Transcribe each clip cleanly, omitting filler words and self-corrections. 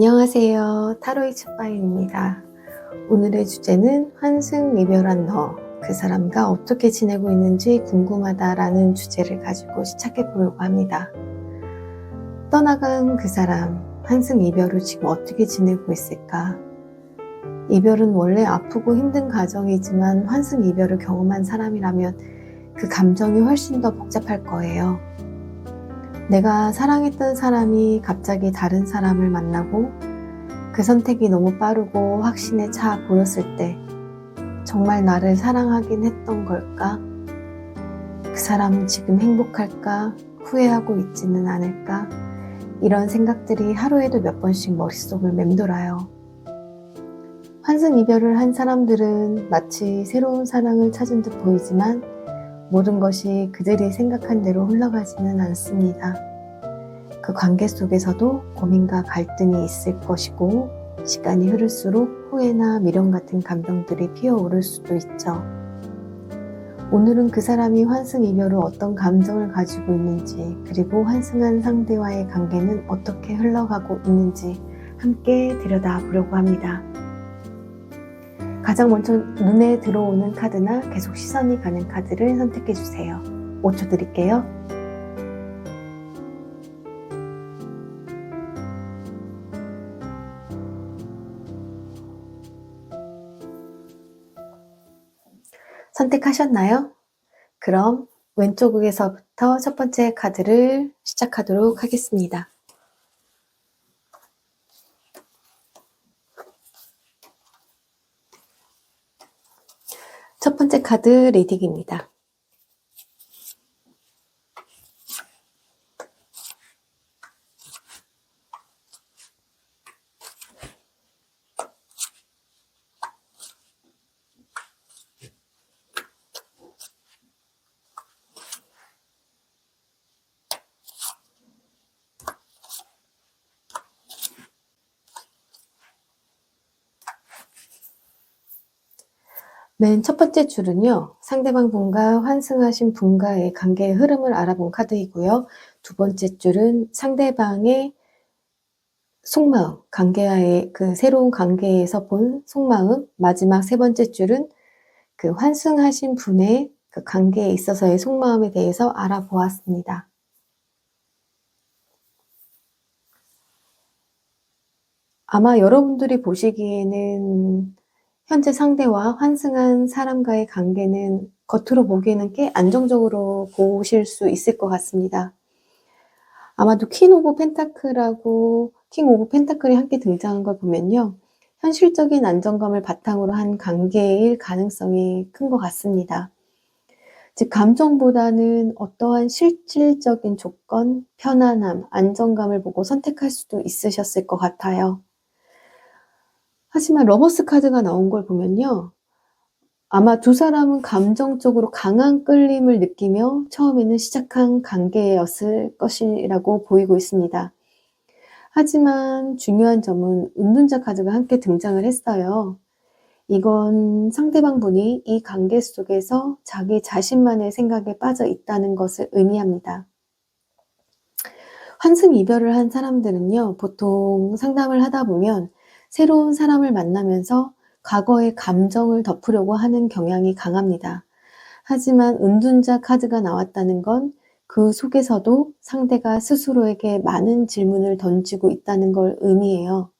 안녕하세요. 타로의 챗바이입니다. 오늘의 주제는 환승 이별한 너, 그 사람과 어떻게 지내고 있는지 궁금하다라는 주제를 가지고 시작해 보려고 합니다. 떠나간 그 사람, 환승 이별 후 지금 어떻게 지내고 있을까? 이별은 원래 아프고 힘든 과정이지만 환승 이별을 경험한 사람이라면 그 감정이 훨씬 더 복잡할 거예요. 내가 사랑했던 사람이 갑자기 다른 사람을 만나고 그 선택이 너무 빠르고 확신에 차 보였을 때 정말 나를 사랑하긴 했던 걸까? 그 사람은 지금 행복할까? 후회하고 있지는 않을까? 이런 생각들이 하루에도 몇 번씩 머릿속을 맴돌아요. 환승 이별을 한 사람들은 마치 새로운 사랑을 찾은 듯 보이지만 모든 것이 그들이 생각한 대로 흘러가지는 않습니다. 그 관계 속에서도 고민과 갈등이 있을 것이고 시간이 흐를수록 후회나 미련 같은 감정들이 피어오를 수도 있죠. 오늘은 그 사람이 환승 이별 후 어떤 감정을 가지고 있는지, 그리고 환승한 상대와의 관계는 어떻게 흘러가고 있는지 함께 들여다보려고 합니다. 가장 먼저 눈에 들어오는 카드나 계속 시선이 가는 카드를 선택해 주세요. 5초 드릴게요. 선택하셨나요? 그럼 왼쪽에서부터 첫 번째 카드를 시작하도록 하겠습니다. 첫 번째 카드 리딩입니다. 맨 첫 번째 줄은요, 상대방 분과 환승하신 분과의 관계의 흐름을 알아본 카드이고요. 두 번째 줄은 상대방의 속마음, 관계와의 그 새로운 관계에서 본 속마음, 마지막 세 번째 줄은 그 환승하신 분의 그 관계에 있어서의 속마음에 대해서 알아보았습니다. 아마 여러분들이 보시기에는 현재 상대와 환승한 사람과의 관계는 겉으로 보기에는 꽤 안정적으로 보실 수 있을 것 같습니다. 아마도 퀸 오브 펜타클하고 킹 오브 펜타클이 함께 등장한 걸 보면요, 현실적인 안정감을 바탕으로 한 관계일 가능성이 큰 것 같습니다. 즉 감정보다는 어떠한 실질적인 조건, 편안함, 안정감을 보고 선택할 수도 있으셨을 것 같아요. 하지만 러버스 카드가 나온 걸 보면요, 아마 두 사람은 감정적으로 강한 끌림을 느끼며 처음에는 시작한 관계였을 것이라고 보이고 있습니다. 하지만 중요한 점은 은둔자 카드가 함께 등장을 했어요. 이건 상대방 분이 이 관계 속에서 자기 자신만의 생각에 빠져 있다는 것을 의미합니다. 환승 이별을 한 사람들은요, 보통 상담을 하다 보면 새로운 사람을 만나면서 과거의 감정을 덮으려고 하는 경향이 강합니다. 하지만 은둔자 카드가 나왔다는 건 그 속에서도 상대가 스스로에게 많은 질문을 던지고 있다는 걸 의미해요.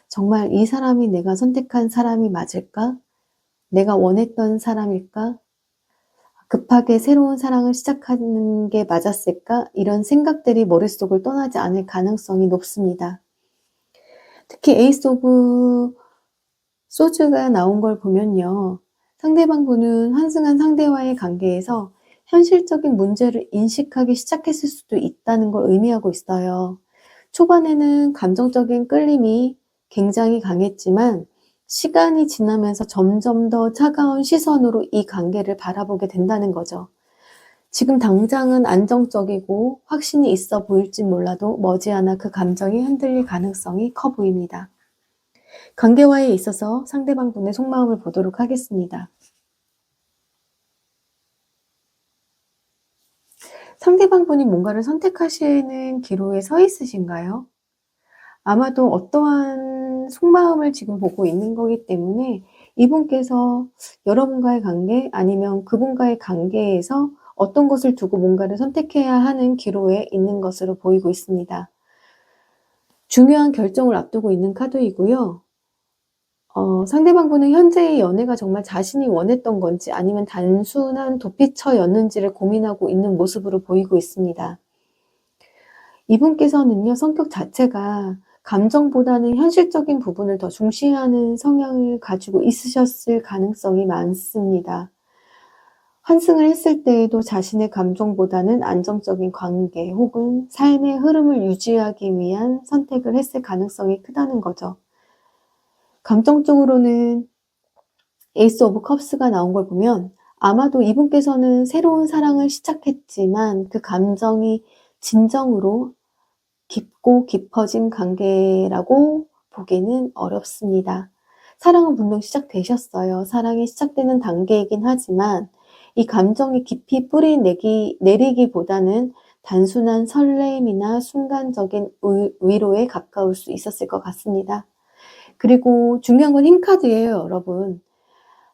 정말 이 사람이 내가 선택한 사람이 맞을까? 내가 원했던 사람일까? 급하게 새로운 사랑을 시작하는 게 맞았을까? 이런 생각들이 머릿속을 떠나지 않을 가능성이 높습니다. 특히 에이스 오브 소즈가 나온 걸 보면요, 상대방 분은 환승한 상대와의 관계에서 현실적인 문제를 인식하기 시작했을 수도 있다는 걸 의미하고 있어요. 초반에는 감정적인 끌림이 굉장히 강했지만 시간이 지나면서 점점 더 차가운 시선으로 이 관계를 바라보게 된다는 거죠. 지금 당장은 안정적이고 확신이 있어 보일진 몰라도 머지않아 그 감정이 흔들릴 가능성이 커 보입니다. 관계와에 있어서 상대방 분의 속마음을 보도록 하겠습니다. 상대방 분이 뭔가를 선택하시는 기로에 서 있으신가요? 아마도 어떠한 속마음을 지금 보고 있는 거기 때문에 이분께서 여러분과의 관계 아니면 그분과의 관계에서 어떤 것을 두고 뭔가를 선택해야 하는 기로에 있는 것으로 보이고 있습니다. 중요한 결정을 앞두고 있는 카드이고요. 상대방분은 현재의 연애가 정말 자신이 원했던 건지 아니면 단순한 도피처였는지를 고민하고 있는 모습으로 보이고 있습니다. 이분께서는요, 성격 자체가 감정보다는 현실적인 부분을 더 중시하는 성향을 가지고 있으셨을 가능성이 많습니다. 환승을 했을 때에도 자신의 감정보다는 안정적인 관계 혹은 삶의 흐름을 유지하기 위한 선택을 했을 가능성이 크다는 거죠. 감정적으로는 에이스 오브 컵스가 나온 걸 보면 아마도 이분께서는 새로운 사랑을 시작했지만 그 감정이 진정으로 깊고 깊어진 관계라고 보기는 어렵습니다. 사랑은 분명 시작되셨어요. 사랑이 시작되는 단계이긴 하지만 이 감정이 깊이 뿌리 내리기보다는 단순한 설렘이나 순간적인 위로에 가까울 수 있었을 것 같습니다. 그리고 중요한 건 힘카드예요, 여러분.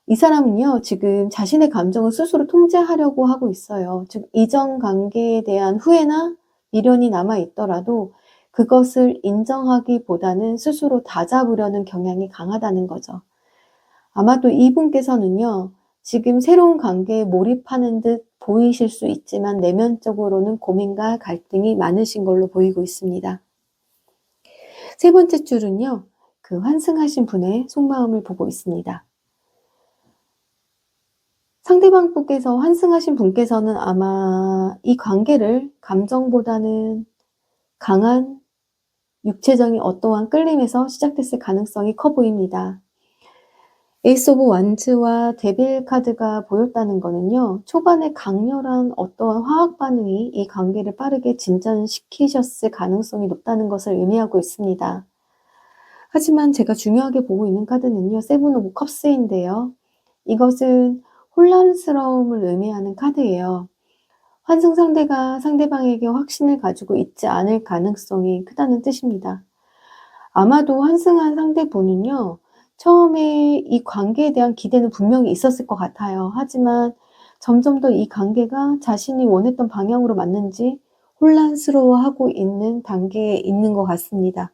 이 사람은요, 지금 자신의 감정을 스스로 통제하려고 하고 있어요. 즉, 이전 관계에 대한 후회나 미련이 남아있더라도 그것을 인정하기보다는 스스로 다잡으려는 경향이 강하다는 거죠. 아마도 이분께서는요, 지금 새로운 관계에 몰입하는 듯 보이실 수 있지만 내면적으로는 고민과 갈등이 많으신 걸로 보이고 있습니다. 세 번째 줄은요, 그 환승하신 분의 속마음을 보고 있습니다. 상대방 분께서 환승하신 분께서는 아마 이 관계를 감정보다는 강한 육체적인 어떠한 끌림에서 시작됐을 가능성이 커 보입니다. 에이스 오브 완즈와 데빌 카드가 보였다는 거는요, 초반에 강렬한 어떠한 화학 반응이 이 관계를 빠르게 진전시키셨을 가능성이 높다는 것을 의미하고 있습니다. 하지만 제가 중요하게 보고 있는 카드는요, 세븐 오브 컵스인데요. 이것은 혼란스러움을 의미하는 카드예요. 환승 상대가 상대방에게 확신을 가지고 있지 않을 가능성이 크다는 뜻입니다. 아마도 환승한 상대분은요, 처음에 이 관계에 대한 기대는 분명히 있었을 것 같아요. 하지만 점점 더 이 관계가 자신이 원했던 방향으로 맞는지 혼란스러워하고 있는 단계에 있는 것 같습니다.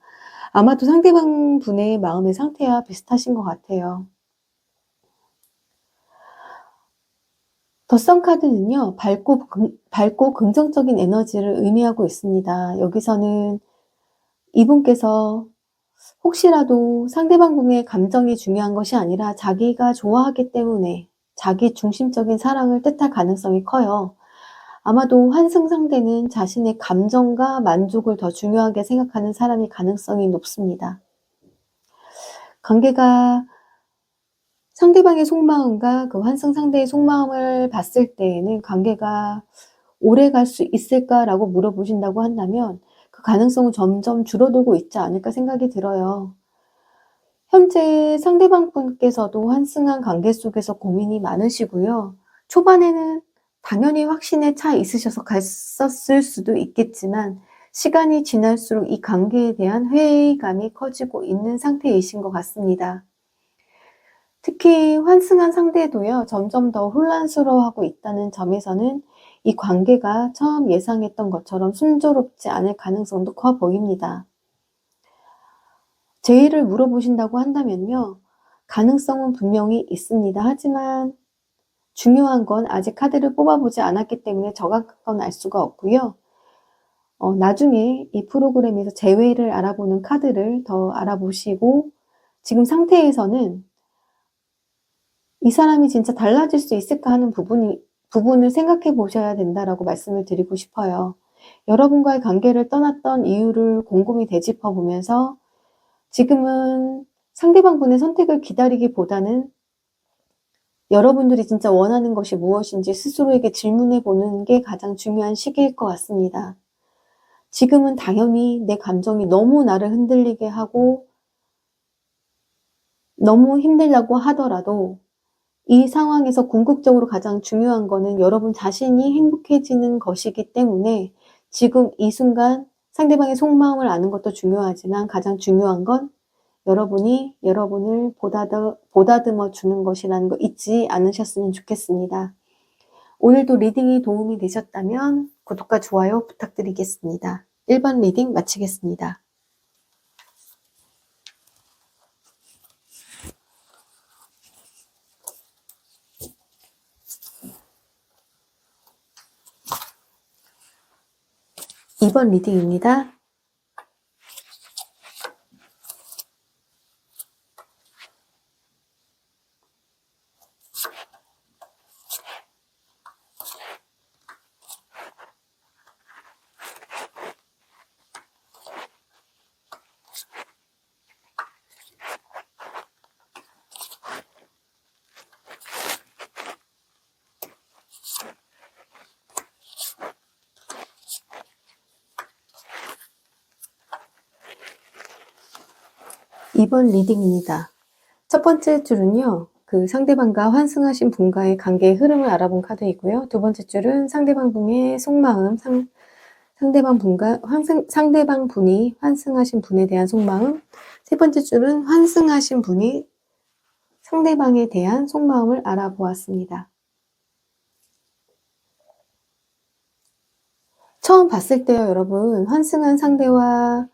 아마도 상대방 분의 마음의 상태와 비슷하신 것 같아요. 더 선 카드는요, 밝고 긍정적인 에너지를 의미하고 있습니다. 여기서는 이분께서 혹시라도 상대방 분의 감정이 중요한 것이 아니라 자기가 좋아하기 때문에 자기 중심적인 사랑을 뜻할 가능성이 커요. 아마도 환승 상대는 자신의 감정과 만족을 더 중요하게 생각하는 사람일 가능성이 높습니다. 관계가 상대방의 속마음과 그 환승 상대의 속마음을 봤을 때에는 관계가 오래 갈 수 있을까라고 물어보신다고 한다면 그 가능성은 점점 줄어들고 있지 않을까 생각이 들어요. 현재 상대방 분께서도 환승한 관계 속에서 고민이 많으시고요. 초반에는 당연히 확신에 차 있으셔서 갔었을 수도 있겠지만 시간이 지날수록 이 관계에 대한 회의감이 커지고 있는 상태이신 것 같습니다. 특히 환승한 상대도요, 점점 더 혼란스러워하고 있다는 점에서는 이 관계가 처음 예상했던 것처럼 순조롭지 않을 가능성도 커 보입니다. 제의를 물어보신다고 한다면요, 가능성은 분명히 있습니다. 하지만 중요한 건 아직 카드를 뽑아보지 않았기 때문에 정확한 알 수가 없고요. 나중에 이 프로그램에서 제외를 알아보는 카드를 더 알아보시고 지금 상태에서는 이 사람이 진짜 달라질 수 있을까 하는 부분을 생각해 보셔야 된다라고 말씀을 드리고 싶어요. 여러분과의 관계를 떠났던 이유를 곰곰이 되짚어 보면서 지금은 상대방 분의 선택을 기다리기보다는 여러분들이 진짜 원하는 것이 무엇인지 스스로에게 질문해 보는 게 가장 중요한 시기일 것 같습니다. 지금은 당연히 내 감정이 너무 나를 흔들리게 하고 너무 힘들다고 하더라도 이 상황에서 궁극적으로 가장 중요한 거는 여러분 자신이 행복해지는 것이기 때문에 지금 이 순간 상대방의 속마음을 아는 것도 중요하지만 가장 중요한 건 여러분이 여러분을 보다듬어 주는 것이라는 거 잊지 않으셨으면 좋겠습니다. 오늘도 리딩이 도움이 되셨다면 구독과 좋아요 부탁드리겠습니다. 1번 리딩 마치겠습니다. 2번 리딩입니다. 이번 리딩입니다. 첫 번째 줄은요, 그 상대방과 환승하신 분과의 관계의 흐름을 알아본 카드이고요. 두 번째 줄은 상대방 분의 속마음, 상대방 분이 환승하신 분에 대한 속마음, 세 번째 줄은 환승하신 분이 상대방에 대한 속마음을 알아보았습니다. 처음 봤을 때요, 여러분, 환승한 상대와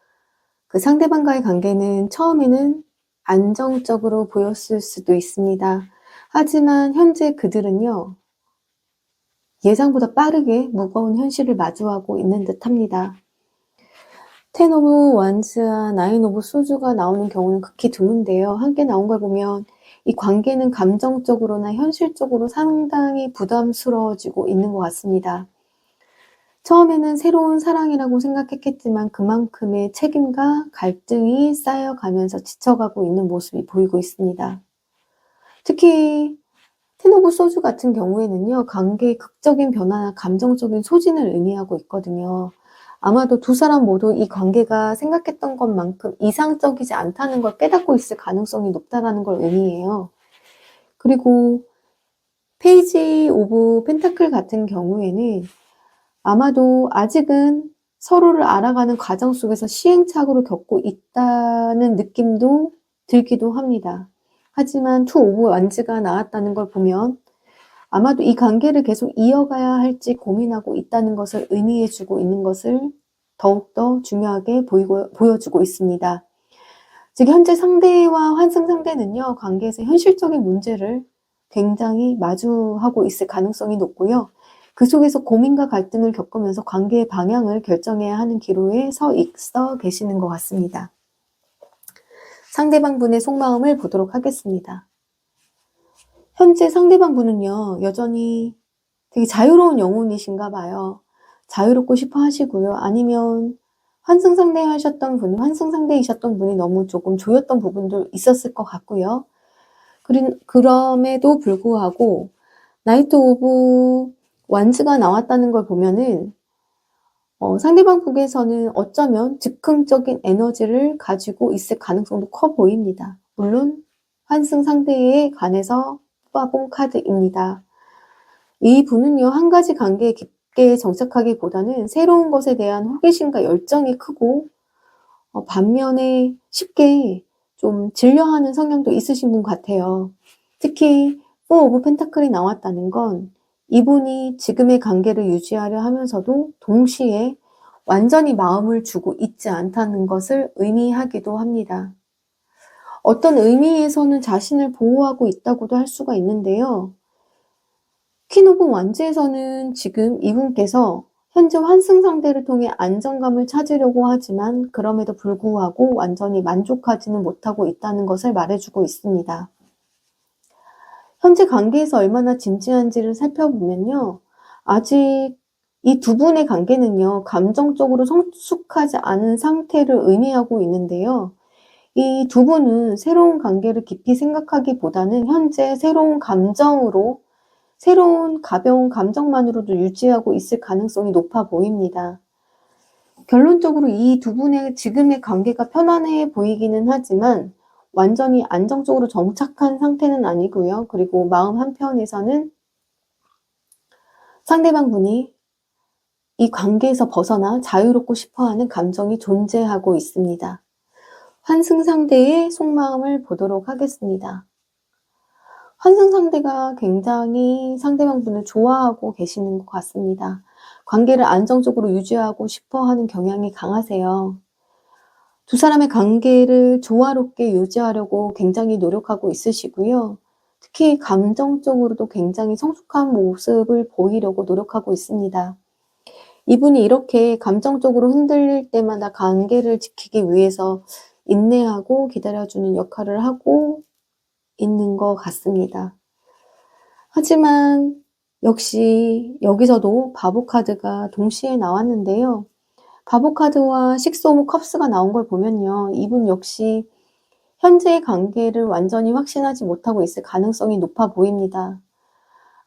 그 상대방과의 관계는 처음에는 안정적으로 보였을 수도 있습니다. 하지만 현재 그들은요, 예상보다 빠르게 무거운 현실을 마주하고 있는 듯합니다. 10 오브 완즈와 9 오브 소주가 나오는 경우는 극히 드문데요. 함께 나온 걸 보면 이 관계는 감정적으로나 현실적으로 상당히 부담스러워지고 있는 것 같습니다. 처음에는 새로운 사랑이라고 생각했겠지만 그만큼의 책임과 갈등이 쌓여가면서 지쳐가고 있는 모습이 보이고 있습니다. 특히 10 오브 소주 같은 경우에는요, 관계의 극적인 변화나 감정적인 소진을 의미하고 있거든요. 아마도 두 사람 모두 이 관계가 생각했던 것만큼 이상적이지 않다는 걸 깨닫고 있을 가능성이 높다는 걸 의미해요. 그리고 페이지 오브 펜타클 같은 경우에는 아마도 아직은 서로를 알아가는 과정 속에서 시행착오를 겪고 있다는 느낌도 들기도 합니다. 하지만 2 오브 완즈가 나왔다는 걸 보면 아마도 이 관계를 계속 이어가야 할지 고민하고 있다는 것을 의미해주고 있는 것을 더욱더 중요하게 보여주고 있습니다. 즉 현재 상대와 환승 상대는요, 관계에서 현실적인 문제를 굉장히 마주하고 있을 가능성이 높고요. 그 속에서 고민과 갈등을 겪으면서 관계의 방향을 결정해야 하는 기로에 서 있어 계시는 것 같습니다. 상대방 분의 속마음을 보도록 하겠습니다. 현재 상대방 분은요, 여전히 되게 자유로운 영혼이신가 봐요. 자유롭고 싶어 하시고요. 아니면 환승상대이셨던 분이 너무 조금 조였던 부분도 있었을 것 같고요. 그럼에도 불구하고 나이트 오브 완즈가 나왔다는 걸 보면은 상대방 북에서는 어쩌면 즉흥적인 에너지를 가지고 있을 가능성도 커 보입니다. 물론 환승 상대에 관해서 뽑아본 카드입니다. 이 분은요, 한 가지 관계에 깊게 정착하기보다는 새로운 것에 대한 호기심과 열정이 크고 반면에 쉽게 좀 질려하는 성향도 있으신 분 같아요. 특히 4 오브 펜타클이 나왔다는 건 이분이 지금의 관계를 유지하려 하면서도 동시에 완전히 마음을 주고 있지 않다는 것을 의미하기도 합니다. 어떤 의미에서는 자신을 보호하고 있다고도 할 수가 있는데요. 퀸 오브 완즈에서는 지금 이분께서 현재 환승 상대를 통해 안정감을 찾으려고 하지만 그럼에도 불구하고 완전히 만족하지는 못하고 있다는 것을 말해주고 있습니다. 현재 관계에서 얼마나 진지한지를 살펴보면요, 아직 이 두 분의 관계는요, 감정적으로 성숙하지 않은 상태를 의미하고 있는데요. 이 두 분은 새로운 관계를 깊이 생각하기보다는 현재 새로운 가벼운 감정만으로도 유지하고 있을 가능성이 높아 보입니다. 결론적으로 이 두 분의 지금의 관계가 편안해 보이기는 하지만 완전히 안정적으로 정착한 상태는 아니고요. 그리고 마음 한편에서는 상대방 분이 이 관계에서 벗어나 자유롭고 싶어하는 감정이 존재하고 있습니다. 환승상대의 속마음을 보도록 하겠습니다. 환승상대가 굉장히 상대방분을 좋아하고 계시는 것 같습니다. 관계를 안정적으로 유지하고 싶어하는 경향이 강하세요. 두 사람의 관계를 조화롭게 유지하려고 굉장히 노력하고 있으시고요. 특히 감정적으로도 굉장히 성숙한 모습을 보이려고 노력하고 있습니다. 이분이 이렇게 감정적으로 흔들릴 때마다 관계를 지키기 위해서 인내하고 기다려주는 역할을 하고 있는 것 같습니다. 하지만 역시 여기서도 바보 카드가 동시에 나왔는데요. 바보 카드와 식스 오브 컵스가 나온 걸 보면요. 이분 역시 현재의 관계를 완전히 확신하지 못하고 있을 가능성이 높아 보입니다.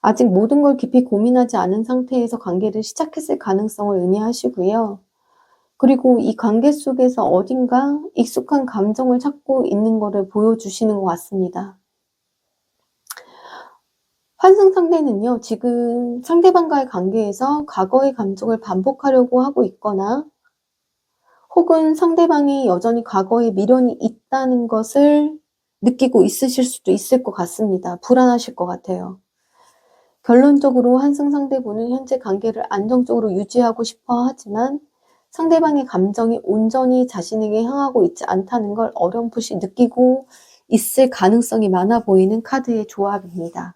아직 모든 걸 깊이 고민하지 않은 상태에서 관계를 시작했을 가능성을 의미하시고요. 그리고 이 관계 속에서 어딘가 익숙한 감정을 찾고 있는 것을 보여주시는 것 같습니다. 환승 상대는요, 지금 상대방과의 관계에서 과거의 감정을 반복하려고 하고 있거나 혹은 상대방이 여전히 과거에 미련이 있다는 것을 느끼고 있으실 수도 있을 것 같습니다. 불안하실 것 같아요. 결론적으로 환승 상대분은 현재 관계를 안정적으로 유지하고 싶어 하지만 상대방의 감정이 온전히 자신에게 향하고 있지 않다는 걸 어렴풋이 느끼고 있을 가능성이 많아 보이는 카드의 조합입니다.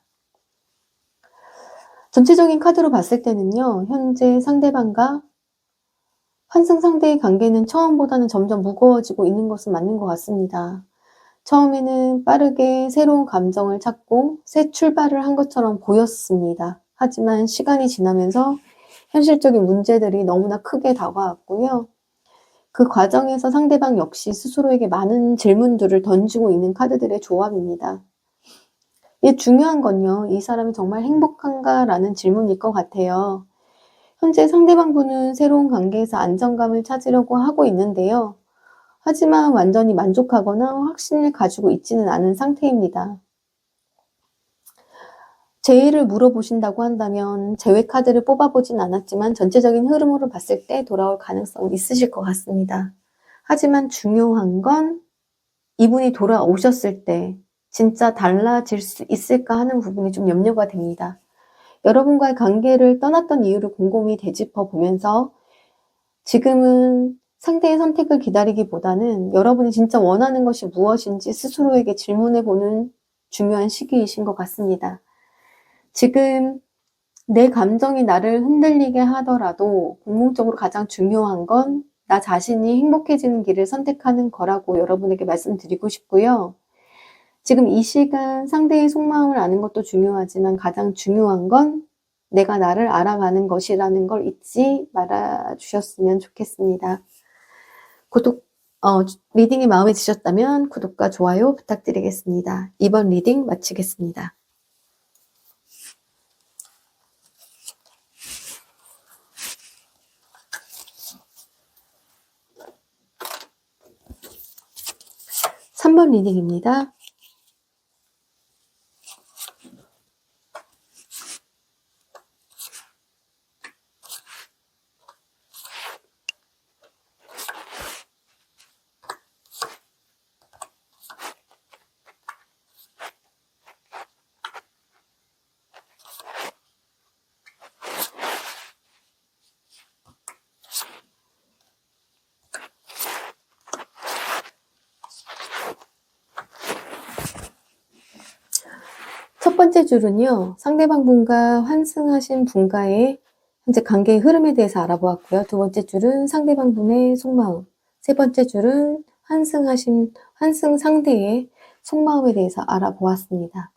전체적인 카드로 봤을 때는요, 현재 상대방과 환승 상대의 관계는 처음보다는 점점 무거워지고 있는 것은 맞는 것 같습니다. 처음에는 빠르게 새로운 감정을 찾고 새 출발을 한 것처럼 보였습니다. 하지만 시간이 지나면서 현실적인 문제들이 너무나 크게 다가왔고요. 그 과정에서 상대방 역시 스스로에게 많은 질문들을 던지고 있는 카드들의 조합입니다. 이 중요한 건요, 이 사람이 정말 행복한가? 라는 질문일 것 같아요. 현재 상대방분은 새로운 관계에서 안정감을 찾으려고 하고 있는데요. 하지만 완전히 만족하거나 확신을 가지고 있지는 않은 상태입니다. 제의를 물어보신다고 한다면 제외 카드를 뽑아보진 않았지만 전체적인 흐름으로 봤을 때 돌아올 가능성은 있으실 것 같습니다. 하지만 중요한 건 이분이 돌아오셨을 때 진짜 달라질 수 있을까 하는 부분이 좀 염려가 됩니다. 여러분과의 관계를 떠났던 이유를 곰곰이 되짚어 보면서 지금은 상대의 선택을 기다리기보다는 여러분이 진짜 원하는 것이 무엇인지 스스로에게 질문해보는 중요한 시기이신 것 같습니다. 지금 내 감정이 나를 흔들리게 하더라도 궁극적으로 가장 중요한 건 나 자신이 행복해지는 길을 선택하는 거라고 여러분에게 말씀드리고 싶고요. 지금 이 시간 상대의 속마음을 아는 것도 중요하지만 가장 중요한 건 내가 나를 알아가는 것이라는 걸 잊지 말아 주셨으면 좋겠습니다. 리딩이 마음에 드셨다면 구독과 좋아요 부탁드리겠습니다. 이번 리딩 마치겠습니다. 삼 번 리딩입니다. 첫 번째 줄은요, 상대방 분과 환승하신 분과의 현재 관계의 흐름에 대해서 알아보았고요. 두 번째 줄은 상대방 분의 속마음, 세 번째 줄은 환승 상대의 속마음에 대해서 알아보았습니다.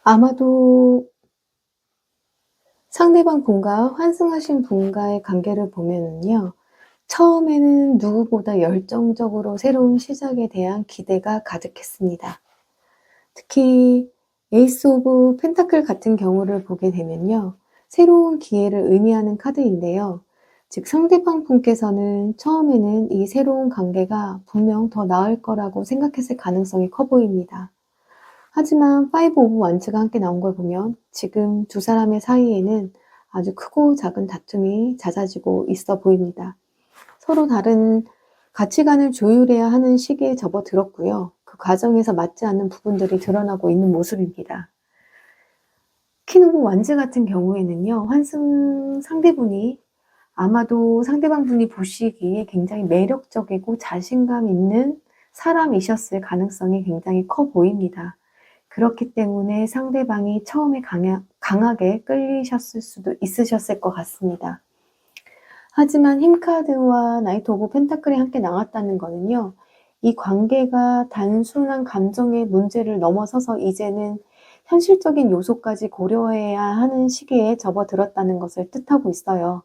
아마도 상대방 분과 환승하신 분과의 관계를 보면은요, 처음에는 누구보다 열정적으로 새로운 시작에 대한 기대가 가득했습니다. 특히 에이스 오브 펜타클 같은 경우를 보게 되면요, 새로운 기회를 의미하는 카드인데요. 즉 상대방 분께서는 처음에는 이 새로운 관계가 분명 더 나을 거라고 생각했을 가능성이 커 보입니다. 하지만 5 오브 원즈가 함께 나온 걸 보면 지금 두 사람의 사이에는 아주 크고 작은 다툼이 잦아지고 있어 보입니다. 서로 다른 가치관을 조율해야 하는 시기에 접어들었고요. 그 과정에서 맞지 않는 부분들이 드러나고 있는 모습입니다. 퀸 오브 원즈 같은 경우에는요, 환승 상대분이 아마도 상대방 분이 보시기에 굉장히 매력적이고 자신감 있는 사람이셨을 가능성이 굉장히 커 보입니다. 그렇기 때문에 상대방이 처음에 강하게 끌리셨을 수도 있으셨을 것 같습니다. 하지만 힘카드와 나이트 오브 펜타클이 함께 나왔다는 거는요, 이 관계가 단순한 감정의 문제를 넘어서서 이제는 현실적인 요소까지 고려해야 하는 시기에 접어들었다는 것을 뜻하고 있어요.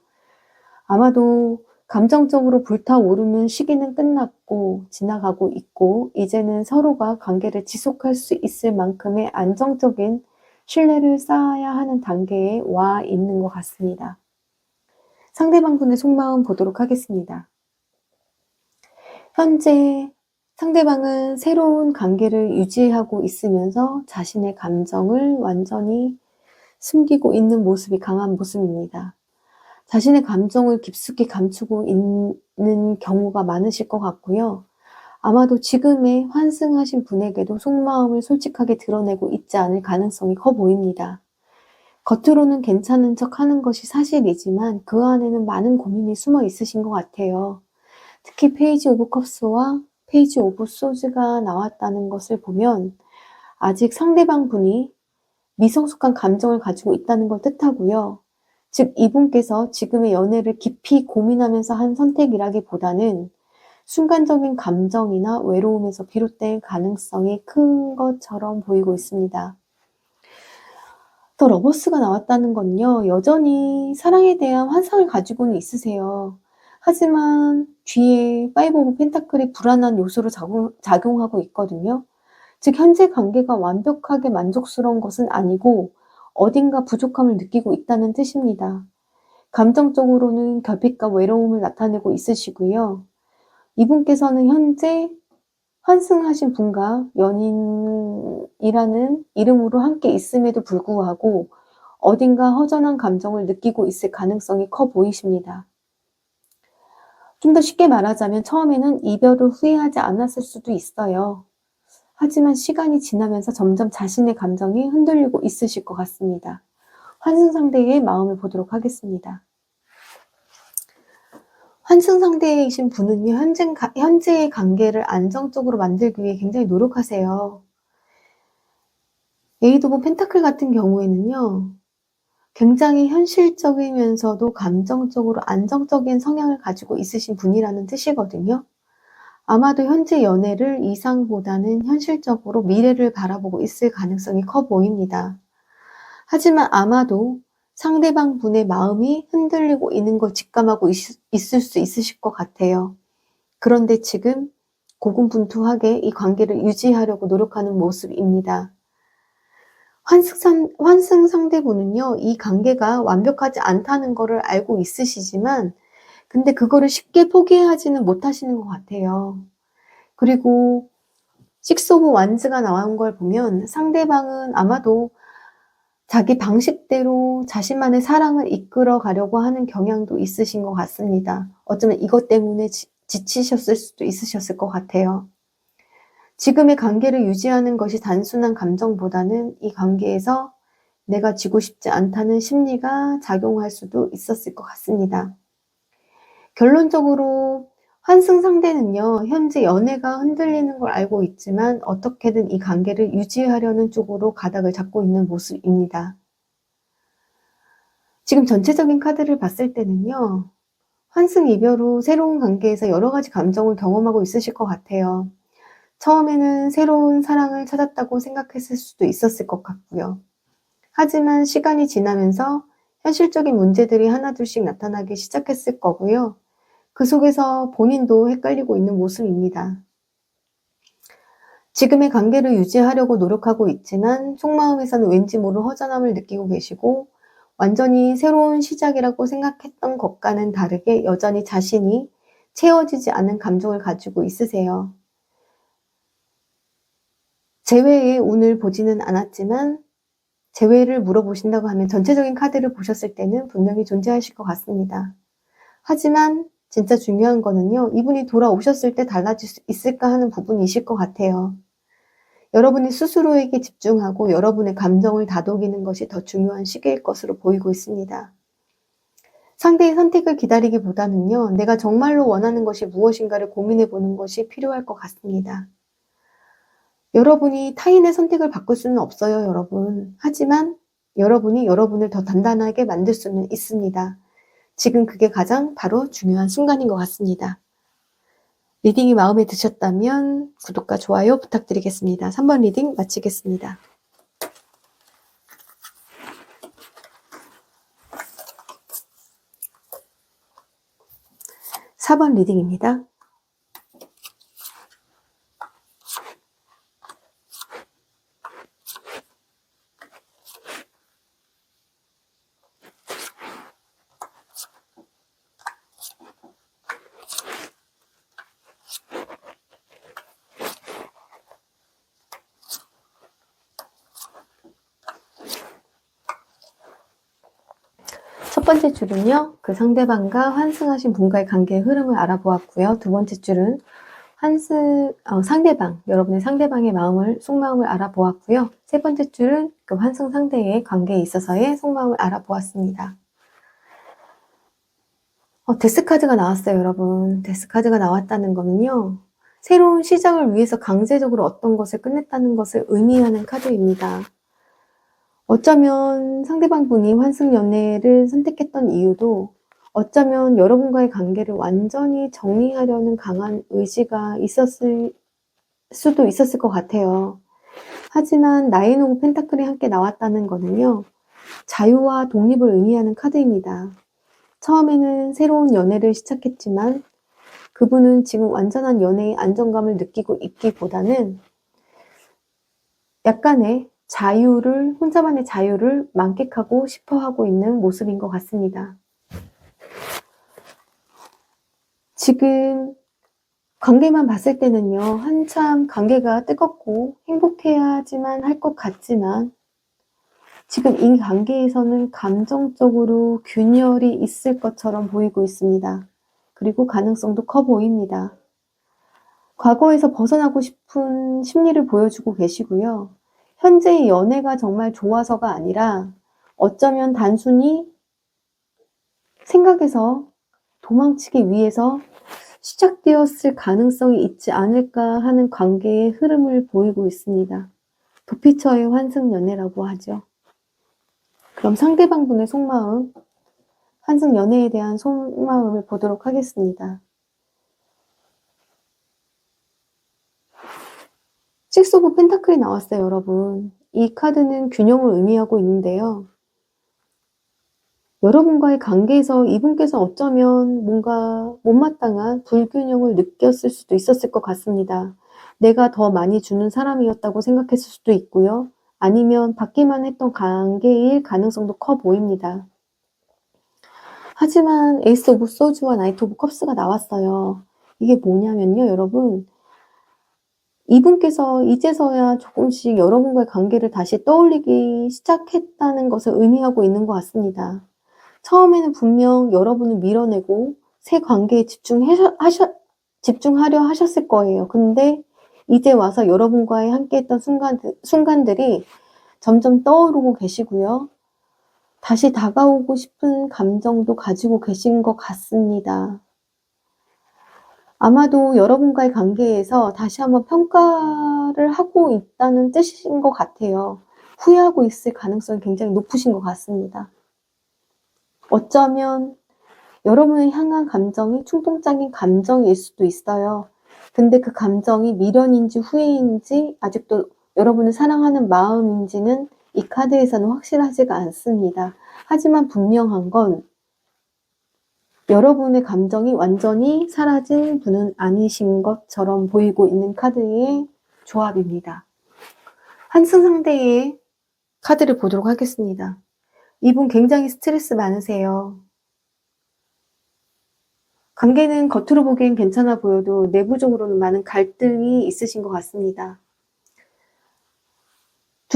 아마도 감정적으로 불타오르는 시기는 끝났고 지나가고 있고 이제는 서로가 관계를 지속할 수 있을 만큼의 안정적인 신뢰를 쌓아야 하는 단계에 와 있는 것 같습니다. 상대방 분의 속마음 보도록 하겠습니다. 현재 상대방은 새로운 관계를 유지하고 있으면서 자신의 감정을 완전히 숨기고 있는 모습이 강한 모습입니다. 자신의 감정을 깊숙이 감추고 있는 경우가 많으실 것 같고요. 아마도 지금의 환승하신 분에게도 속마음을 솔직하게 드러내고 있지 않을 가능성이 커 보입니다. 겉으로는 괜찮은 척 하는 것이 사실이지만 그 안에는 많은 고민이 숨어 있으신 것 같아요. 특히 페이지 오브 컵스와 페이지 오브 소즈가 나왔다는 것을 보면 아직 상대방 분이 미성숙한 감정을 가지고 있다는 걸 뜻하고요. 즉 이분께서 지금의 연애를 깊이 고민하면서 한 선택이라기보다는 순간적인 감정이나 외로움에서 비롯된 가능성이 큰 것처럼 보이고 있습니다. 더 러버스가 나왔다는 건요, 여전히 사랑에 대한 환상을 가지고는 있으세요. 하지만 뒤에 5 오브 펜타클이 불안한 요소로 작용하고 있거든요. 즉 현재 관계가 완벽하게 만족스러운 것은 아니고 어딘가 부족함을 느끼고 있다는 뜻입니다. 감정적으로는 결핍과 외로움을 나타내고 있으시고요. 이분께서는 현재 환승하신 분과 연인이라는 이름으로 함께 있음에도 불구하고 어딘가 허전한 감정을 느끼고 있을 가능성이 커 보이십니다. 좀 더 쉽게 말하자면 처음에는 이별을 후회하지 않았을 수도 있어요. 하지만 시간이 지나면서 점점 자신의 감정이 흔들리고 있으실 것 같습니다. 환승 상대의 마음을 보도록 하겠습니다. 환승 상대이신 분은요, 현재의 관계를 안정적으로 만들기 위해 굉장히 노력하세요. 에이드 오브 펜타클 같은 경우에는요, 굉장히 현실적이면서도 감정적으로 안정적인 성향을 가지고 있으신 분이라는 뜻이거든요. 아마도 현재 연애를 이상보다는 현실적으로 미래를 바라보고 있을 가능성이 커 보입니다. 하지만 아마도 상대방 분의 마음이 흔들리고 있는 걸 직감하고 있을 수 있으실 것 같아요. 그런데 지금 고군분투하게 이 관계를 유지하려고 노력하는 모습입니다. 환승 상대분은요, 이 관계가 완벽하지 않다는 것을 알고 있으시지만 근데 그거를 쉽게 포기하지는 못하시는 것 같아요. 그리고 6 오브 원즈가 나온 걸 보면 상대방은 아마도 자기 방식대로 자신만의 사랑을 이끌어 가려고 하는 경향도 있으신 것 같습니다. 어쩌면 이것 때문에 지치셨을 수도 있으셨을 것 같아요. 지금의 관계를 유지하는 것이 단순한 감정보다는 이 관계에서 내가 지고 싶지 않다는 심리가 작용할 수도 있었을 것 같습니다. 결론적으로 환승 상대는요, 현재 연애가 흔들리는 걸 알고 있지만 어떻게든 이 관계를 유지하려는 쪽으로 가닥을 잡고 있는 모습입니다. 지금 전체적인 카드를 봤을 때는요, 환승 이별 후 새로운 관계에서 여러 가지 감정을 경험하고 있으실 것 같아요. 처음에는 새로운 사랑을 찾았다고 생각했을 수도 있었을 것 같고요. 하지만 시간이 지나면서 현실적인 문제들이 하나둘씩 나타나기 시작했을 거고요. 그 속에서 본인도 헷갈리고 있는 모습입니다. 지금의 관계를 유지하려고 노력하고 있지만 속마음에서는 왠지 모를 허전함을 느끼고 계시고 완전히 새로운 시작이라고 생각했던 것과는 다르게 여전히 자신이 채워지지 않은 감정을 가지고 있으세요. 재회의 운을 보지는 않았지만 재회를 물어보신다고 하면 전체적인 카드를 보셨을 때는 분명히 존재하실 것 같습니다. 하지만 진짜 중요한 거는요, 이분이 돌아오셨을 때 달라질 수 있을까 하는 부분이실 것 같아요. 여러분이 스스로에게 집중하고 여러분의 감정을 다독이는 것이 더 중요한 시기일 것으로 보이고 있습니다. 상대의 선택을 기다리기보다는요, 내가 정말로 원하는 것이 무엇인가를 고민해 보는 것이 필요할 것 같습니다. 여러분이 타인의 선택을 바꿀 수는 없어요, 여러분. 하지만 여러분이 여러분을 더 단단하게 만들 수는 있습니다. 지금 그게 가장 바로 중요한 순간인 것 같습니다. 리딩이 마음에 드셨다면 구독과 좋아요 부탁드리겠습니다. 3번 리딩 마치겠습니다. 4번 리딩입니다. 첫 번째 줄은요, 그 상대방과 환승하신 분과의 관계의 흐름을 알아보았고요. 두 번째 줄은 상대방, 여러분의 상대방의 속마음을 알아보았고요. 세 번째 줄은 그 환승 상대의 관계에 있어서의 속마음을 알아보았습니다. 데스 카드가 나왔어요, 여러분. 데스 카드가 나왔다는 거는요, 새로운 시작을 위해서 강제적으로 어떤 것을 끝냈다는 것을 의미하는 카드입니다. 어쩌면 상대방 분이 환승 연애를 선택했던 이유도 어쩌면 여러분과의 관계를 완전히 정리하려는 강한 의지가 있었을 수도 있었을 것 같아요. 하지만 나인 오브 펜타클이 함께 나왔다는 거는요, 자유와 독립을 의미하는 카드입니다. 처음에는 새로운 연애를 시작했지만 그분은 지금 완전한 연애의 안정감을 느끼고 있기보다는 약간의 혼자만의 자유를 만끽하고 싶어 하고 있는 모습인 것 같습니다. 지금 관계만 봤을 때는요, 한참 관계가 뜨겁고 행복해야지만 할 것 같지만 지금 이 관계에서는 감정적으로 균열이 있을 것처럼 보이고 있습니다. 그리고 가능성도 커 보입니다. 과거에서 벗어나고 싶은 심리를 보여주고 계시고요. 현재의 연애가 정말 좋아서가 아니라 어쩌면 단순히 생각에서 도망치기 위해서 시작되었을 가능성이 있지 않을까 하는 관계의 흐름을 보이고 있습니다. 도피처의 환승 연애라고 하죠. 그럼 상대방분의 속마음, 환승 연애에 대한 속마음을 보도록 하겠습니다. 식스 오브 펜타클이 나왔어요, 여러분. 이 카드는 균형을 의미하고 있는데요. 여러분과의 관계에서 이분께서 어쩌면 뭔가 못마땅한 불균형을 느꼈을 수도 있었을 것 같습니다. 내가 더 많이 주는 사람이었다고 생각했을 수도 있고요. 아니면 받기만 했던 관계일 가능성도 커 보입니다. 하지만 에이스 오브 소즈와 나이트 오브 컵스가 나왔어요. 이게 뭐냐면요, 여러분. 이분께서 이제서야 조금씩 여러분과의 관계를 다시 떠올리기 시작했다는 것을 의미하고 있는 것 같습니다. 처음에는 분명 여러분을 밀어내고 새 관계에 집중하려 하셨을 거예요. 근데 이제 와서 여러분과의 함께했던 순간들이 점점 떠오르고 계시고요. 다시 다가오고 싶은 감정도 가지고 계신 것 같습니다. 아마도 여러분과의 관계에서 다시 한번 평가를 하고 있다는 뜻인 것 같아요. 후회하고 있을 가능성이 굉장히 높으신 것 같습니다. 어쩌면 여러분을 향한 감정이 충동적인 감정일 수도 있어요. 근데 그 감정이 미련인지 후회인지 아직도 여러분을 사랑하는 마음인지는 이 카드에서는 확실하지가 않습니다. 하지만 분명한 건 여러분의 감정이 완전히 사라진 분은 아니신 것처럼 보이고 있는 카드의 조합입니다. 환승 상대의 카드를 보도록 하겠습니다. 이분 굉장히 스트레스 많으세요. 관계는 겉으로 보기엔 괜찮아 보여도 내부적으로는 많은 갈등이 있으신 것 같습니다.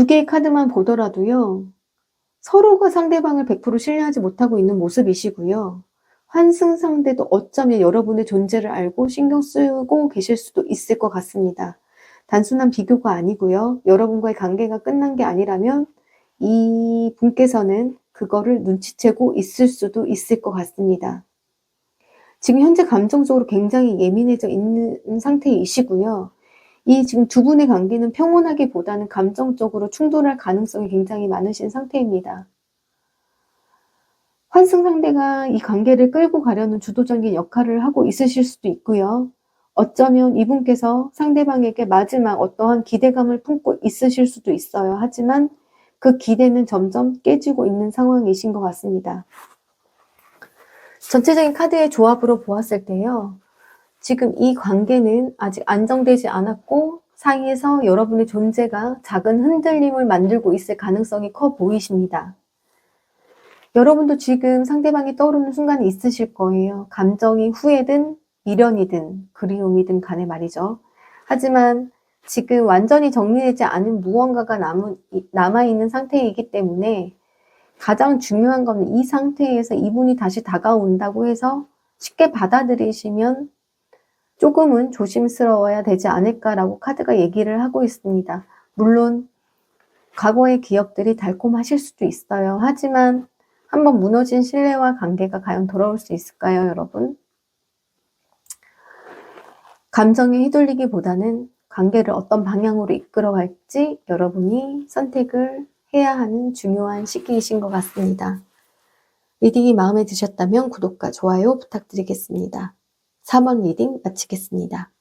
두 개의 카드만 보더라도요. 서로가 상대방을 100% 신뢰하지 못하고 있는 모습이시고요. 환승상대도 어쩌면 여러분의 존재를 알고 신경 쓰고 계실 수도 있을 것 같습니다. 단순한 비교가 아니고요. 여러분과의 관계가 끝난 게 아니라면 이 분께서는 그거를 눈치채고 있을 수도 있을 것 같습니다. 지금 현재 감정적으로 굉장히 예민해져 있는 상태이시고요. 이 지금 두 분의 관계는 평온하기보다는 감정적으로 충돌할 가능성이 굉장히 많으신 상태입니다. 환승 상대가 이 관계를 끌고 가려는 주도적인 역할을 하고 있으실 수도 있고요. 어쩌면 이분께서 상대방에게 마지막 어떠한 기대감을 품고 있으실 수도 있어요. 하지만 그 기대는 점점 깨지고 있는 상황이신 것 같습니다. 전체적인 카드의 조합으로 보았을 때요. 지금 이 관계는 아직 안정되지 않았고 사이에서 여러분의 존재가 작은 흔들림을 만들고 있을 가능성이 커 보이십니다. 여러분도 지금 상대방이 떠오르는 순간이 있으실 거예요. 감정이 후회든 미련이든 그리움이든 간에 말이죠. 하지만 지금 완전히 정리되지 않은 무언가가 남아있는 상태이기 때문에 가장 중요한 건 이 상태에서 이분이 다시 다가온다고 해서 쉽게 받아들이시면 조금은 조심스러워야 되지 않을까라고 카드가 얘기를 하고 있습니다. 물론 과거의 기억들이 달콤하실 수도 있어요. 하지만 한번 무너진 신뢰와 관계가 과연 돌아올 수 있을까요, 여러분? 감정에 휘둘리기보다는 관계를 어떤 방향으로 이끌어갈지 여러분이 선택을 해야 하는 중요한 시기이신 것 같습니다. 리딩이 마음에 드셨다면 구독과 좋아요 부탁드리겠습니다. 3원 리딩 마치겠습니다.